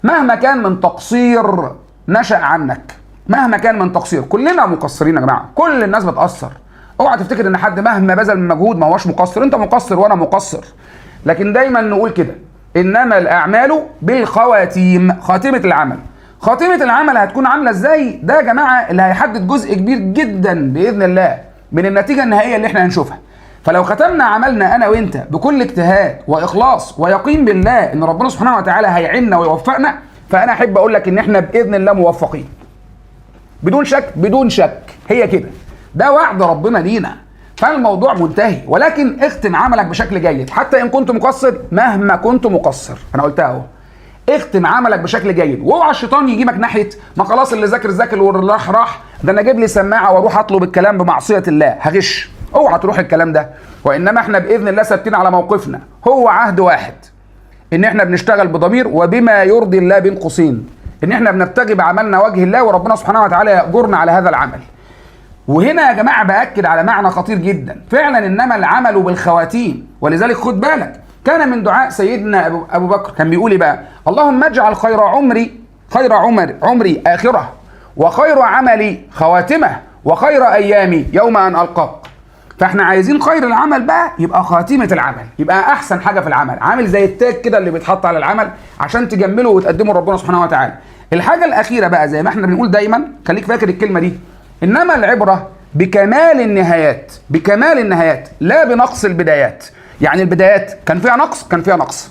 مهما كان من تقصير نشأ عنك، مهما كان من تقصير، كلنا مقصرين يا جماعه، كل الناس بتقصر. اوعى تفتكر ان حد مهما بذل من مجهود ما هوش مقصر، انت مقصر وانا مقصر. لكن دايما نقول كده، انما الاعمال بالخواتيم، خاتمه العمل. خاتمه العمل هتكون عامله ازاي؟ ده يا جماعه اللي هيحدد جزء كبير جدا باذن الله من النتيجه النهائيه اللي احنا هنشوفها. فلو ختمنا عملنا انا وانت بكل اجتهاد واخلاص ويقين بالله ان ربنا سبحانه وتعالى هيعيننا ويوفقنا، فانا احب اقول لك ان احنا باذن الله موفقين بدون شك، بدون شك. هي كده، ده وعد ربنا لينا، فالموضوع منتهي. ولكن اختم عملك بشكل جيد حتى ان كنت مقصر، مهما كنت مقصر، انا قلتها اهو. اختم عملك بشكل جيد، واوعى الشيطان يجيبك ناحيه ما خلاص اللي ذاكر ذاكر واللي راح، ده انا اجيب لي سماعه واروح اطلب الكلام بمعصيه الله، هغش. اوعى تروح الكلام ده. وانما احنا باذن الله ثابتين على موقفنا، هو عهد واحد، ان احنا بنشتغل بضمير وبما يرضي الله بين قوسين، ان احنا بنبتغي بعملنا وجه الله وربنا سبحانه وتعالى يأجرنا على هذا العمل. وهنا يا جماعه باكد على معنى خطير جدا فعلا، انما العمل بالخواتيم. ولذلك خد بالك، كان من دعاء سيدنا ابو بكر كان بيقول ايه بقى؟ اللهم اجعل خير عمري اخره، وخير عملي خواتمه، وخير ايامي يوم ان القاك. فاحنا عايزين خير العمل بقى يبقى خاتمه العمل، يبقى احسن حاجه في العمل، عامل زي التاج كده اللي بيتحط على العمل عشان تجمله وتقدمه لربنا سبحانه وتعالى. الحاجه الاخيره بقى زي ما احنا بنقول دايما، خليك فاكر الكلمه دي، انما العبره بكمال النهايات، بكمال النهايات لا بنقص البدايات. يعني البدايات كان فيها نقص، كان فيها نقص.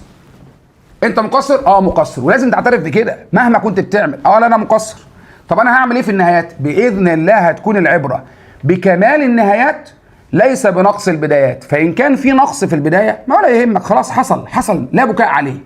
انت مقصر؟ مقصر، ولازم تعترف بكده مهما كنت بتعمل. لا انا مقصر. طب انا هعمل ايه في النهايات؟ باذن الله هتكون العبره بكمال النهايات ليس بنقص البدايات. فان كان في نقص في البدايه ما ولا يهمك، خلاص حصل لا بكاء عليه.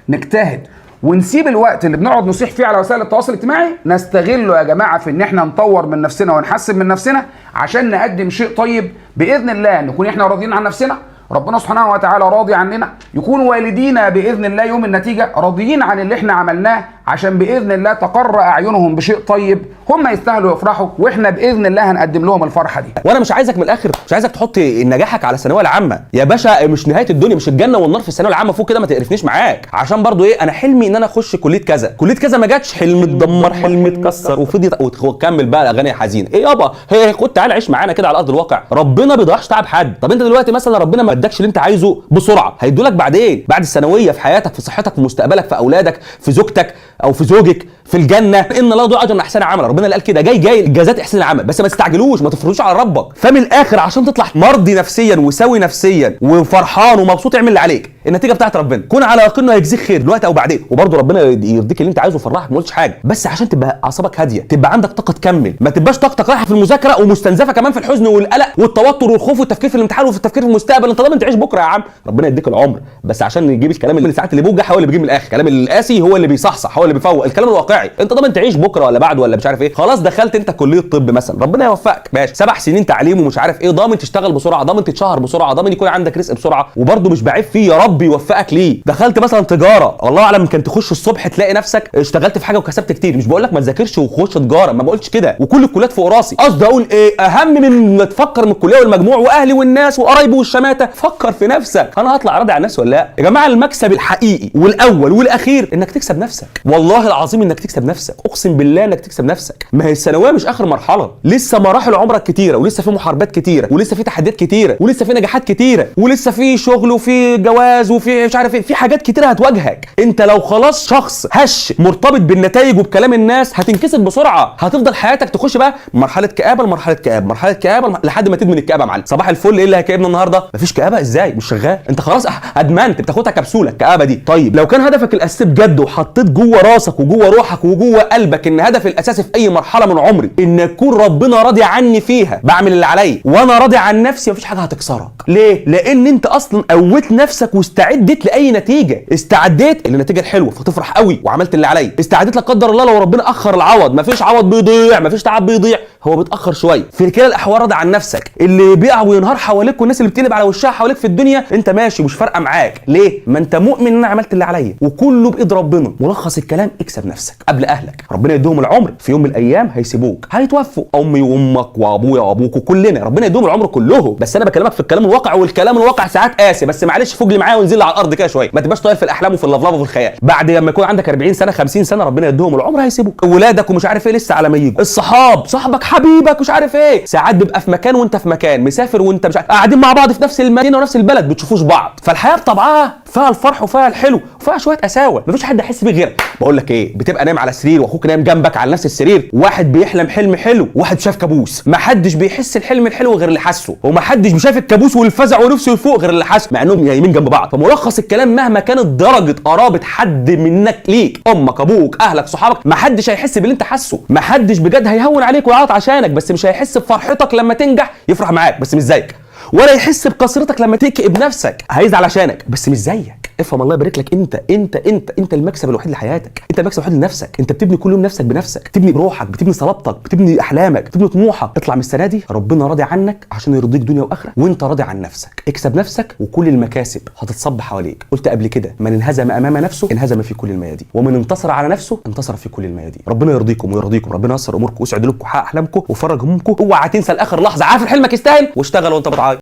نجتهد ونسيب الوقت اللي بنقعد نصيح فيه على وسائل التواصل الاجتماعي نستغله يا جماعه في ان احنا نطور من نفسنا ونحسن من نفسنا عشان نقدم شيء طيب باذن الله، نكون احنا راضيين عن نفسنا، ربنا سبحانه وتعالى راضي عننا، يكون والدينا باذن الله يوم النتيجه راضيين عن اللي احنا عملناه، عشان باذن الله تقر اعينهم بشيء طيب، هم يستاهلوا يفرحوا، واحنا باذن الله هنقدم لهم الفرحه دي. وانا مش عايزك من الاخر، مش عايزك تحط نجاحك على الثانويه العامه يا باشا، مش نهايه الدنيا، مش الجنه والنار في الثانويه العامه، فوق كده ما تقرفنيش معاك. عشان برضو ايه، انا حلمي ان انا اخش كليه كذا، كليه كذا ما جاتش، حلم اتدمر، حلم اتكسر، وفضي وتكمل بقى اغاني حزينه. ايه يابا، هي خد تعالى عيش معانا كده على ارض الواقع. ربنا ما بيضيعش تعب حد. طب انت دلوقتي مثلا ربنا ما ادكش اللي انت عايزه بسرعه، هيدولك بعدين، بعد الثانويه، في حياتك، في صحتك، في مستقبلك، في اولادك، في زوجتك او في زوجك، في الجنه. ان الله يضيع اجر من احسن عمل، ربنا اللي قال كده، جاي جزات احسان العمل. بس ما تستعجلوش، ما تفرضوش على ربك. فمن الاخر عشان تطلع مرضي نفسيا وسوي نفسيا وفرحان ومبسوط، اعمل اللي عليك، النتيجه بتاعت ربنا، كون على يقين انه هيجزيك خير دلوقتي او بعدين. وبرده ربنا يرضيك اللي انت عايزه ويفرحك، ما قلتش حاجه، بس عشان تبقى اعصابك هاديه، تبقى عندك طاقه تكمل، ما تبقاش طاقتك رايحه في المذاكره ومستنزفه كمان في الحزن والقلق والتوتر والخوف والتفكير في الامتحان وفي التفكير في المستقبل. انت ضامن تعيش بكره يا عم، ربنا يديك العمر، بس عشان نجيب الكلام اللي ساعات اللي بيوجع هو اللي بيجيب من الاخر، الكلام القاسي هو اللي بيصحصح، هو اللي بيفوق، الكلام الواقعي. انت ضامن تعيش بكره ولا بعد ولا مش عارف ايه؟ خلاص دخلت انت كليه طب مثلا، ربنا يوفقك ماشي، 7 سنين تعليم ومش عارف ايه، ضامن تشتغل بسرعه، ضامن تتشهر بسرعه، ضامن يكون عندك رزق بسرعه، وبرده مش بعيب فيه، يا رب يوفقك ليه. دخلت مثلا تجاره، الله اعلم كان تخش الصبح تلاقي نفسك اشتغلت في حاجه وكسبت كتير. مش بقول لك ما تذاكرش وخش تجاره، ما بقولش كده، وكل الكليات فوق راسي. قصدي اقول ايه، اهم من ما تفكر من الكليه والمجموع واهلي والناس وقرايبي والشماته، فكر في نفسك. انا هطلع راضي عن الناس ولا لا يا جماعه؟ المكسب الحقيقي والاول والاخير انك تكسب نفسك، والله العظيم انك تكسب نفسك، اقسم بالله انك تكسب نفسك. ما هي الثانويه مش اخر مرحله، لسه مراحل عمرك كتيره، ولسه في محاربات كتيره، ولسه في تحديات كتيره، ولسه في نجاحات كتيره، ولسه في شغل وفي جواز وفي مش عارف ايه، في حاجات كتيره هتواجهك. انت لو خلاص شخص هش مرتبط بالنتائج وبكلام الناس هتنكسر بسرعه، هتفضل حياتك تخش بقى مرحله كآبه لمرحله كآبه، مرحله كآبه لحد ما تدمن الكآبه يا معلم. صباح الفل، ايه اللي هيكئبنا النهارده؟ مفيش كآبه، ازاي؟ مش شغال، انت خلاص ادمنت، بتاخدها كبسوله الكآبه دي. طيب لو كان هدفك الاساسي بجد وحطيت جوه راسك وجوه روحك وجوه قلبك ان هدفي الاساسي في اي مرحله من عمري ان يكون ربنا راضي عني فيها، بعمل اللي عليا وانا راضي عن نفسي، مفيش حاجه هتكسرك. ليه؟ لان انت اصلا قويت نفسك واستعدت لاي نتيجه، استعديت للنتيجه الحلوه فتفرح قوي وعملت اللي عليا، استعديت لا قدر الله لو ربنا اخر العوض، مفيش عوض بيضيع، مفيش تعب بيضيع، هو بيتاخر شويه. في كلا الاحوال راضي عن نفسك. اللي بيقع وينهار حواليك والناس اللي بتقلب على وشها حواليك في الدنيا، انت ماشي مش فارقه معاك. ليه؟ ما انت مؤمن ان انا عملت اللي عليا وكله بايد ربنا. ملخص الكلام، اكسب نفسك. قبل اهلك. ربنا يديهم العمر، في يوم من الايام هيسيبوك، هيتوفوا، امي وامك وابويا وابوك وكلنا ربنا يديهم العمر كلهم. بس انا بكلمك في الكلام الواقع، والكلام الواقع ساعات قاسي، بس معلش فوق لي معايا وانزل لي على الارض كده شويه، ما تبقاش طاير في الاحلام وفي اللفلفه وفي الخيال. بعد لما يكون عندك 40 سنه 50 سنه ربنا يديهم العمر هيسيبوك. ولادك ومش عارف ايه لسه على ما يجوا. الصحاب، صاحبك حبيبك مش عارف ايه، ساعات بيبقى في مكان وانت في مكان، مسافر وانت مش عارف، قاعدين مع بعض في نفس المدينه ونفس البلد بتشوفوش بعض. فالحياه بطبعها فيها الفرح وفيها الحلو وفيها شويه قساوه، مفيش حد يحس بيه غيرك. بقول لك ايه، بتبقى نايم على سرير واخوك نايم جنبك على نفس السرير، واحد بيحلم حلم حلو وواحد شاف كابوس، محدش بيحس الحلم الحلو غير اللي حاسه، ومحدش بيشاف الكابوس والفزع ونفسه يفوق غير اللي حاسه، مع انهم نايمين جنب بعض. فملخص الكلام، مهما كانت درجه قرابه حد منك ليك، امك ابوك اهلك صحابك، محدش هيحس باللي انت حاسه. محدش بجد هيهون عليك ويعيط عشانك، بس مش هيحس بفرحتك لما تنجح، يفرح معاك بس مش زيك، ولا يحس بكسرتك لما تكئب نفسك، هيزعل عشانك بس مش زيك. افهم الله يبارك لك، انت المكسب الوحيد لحياتك، انت المكسب الوحيد لنفسك. انت بتبني كل يوم نفسك بنفسك، بتبني بروحك، بتبني صلابتك، بتبني احلامك، بتبني طموحك. اطلع من السنه دي ربنا راضي عنك عشان يرضيك دنيا واخره، وانت راضي عن نفسك. اكسب نفسك وكل المكاسب هتتصب حواليك. قلت قبل كده، من انهزم امام نفسه انهزم في كل الميادين، ومن انتصر على نفسه انتصر في كل الميادين. ربنا يرضيكم ويرضيكم، ربنا ييسر اموركم ويسعد لكم ويحقق احلامكم ويفرج همومكم. اوعى تنسى لاخر لحظه، عارف حلمك يستاهل، واشتغل وانت بتعيط.